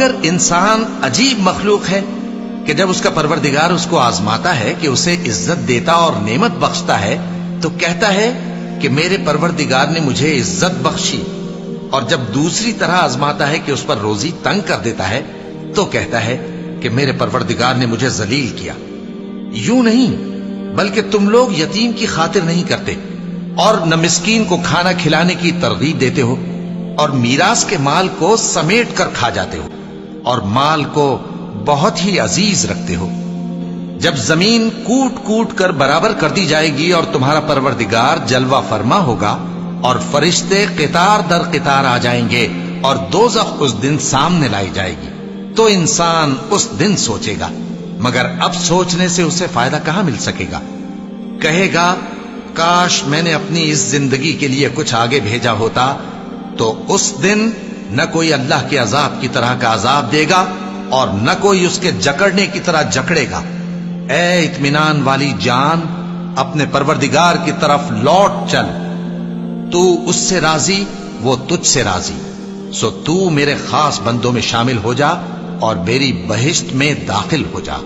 مگر انسان عجیب مخلوق ہے کہ جب اس کا پروردگار اس کو آزماتا ہے کہ اسے عزت دیتا اور نعمت بخشتا ہے تو کہتا ہے کہ میرے پروردگار نے مجھے عزت بخشی، اور جب دوسری طرح آزماتا ہے کہ اس پر روزی تنگ کر دیتا ہے تو کہتا ہے کہ میرے پروردگار نے مجھے ذلیل کیا۔ یوں نہیں، بلکہ تم لوگ یتیم کی خاطر نہیں کرتے اور نہ مسکین کو کھانا کھلانے کی ترغیب دیتے ہو، اور میراث کے مال کو سمیٹ کر کھا جاتے ہو، اور مال کو بہت ہی عزیز رکھتے ہو۔ جب زمین کوٹ کوٹ کر برابر کر دی جائے گی اور تمہارا پروردگار جلوہ فرما ہوگا اور فرشتے قطار در قطار آ جائیں گے اور دوزخ اس دن سامنے لائی جائے گی، تو انسان اس دن سوچے گا، مگر اب سوچنے سے اسے فائدہ کہاں مل سکے گا؟ کہے گا کاش میں نے اپنی اس زندگی کے لیے کچھ آگے بھیجا ہوتا، تو اس دن نہ کوئی اللہ کے عذاب کی طرح کا عذاب دے گا اور نہ کوئی اس کے جکڑنے کی طرح جکڑے گا۔ اے اطمینان والی جان، اپنے پروردگار کی طرف لوٹ چل، تو اس سے راضی، وہ تجھ سے راضی، سو تو میرے خاص بندوں میں شامل ہو جا اور میری بہشت میں داخل ہو جا۔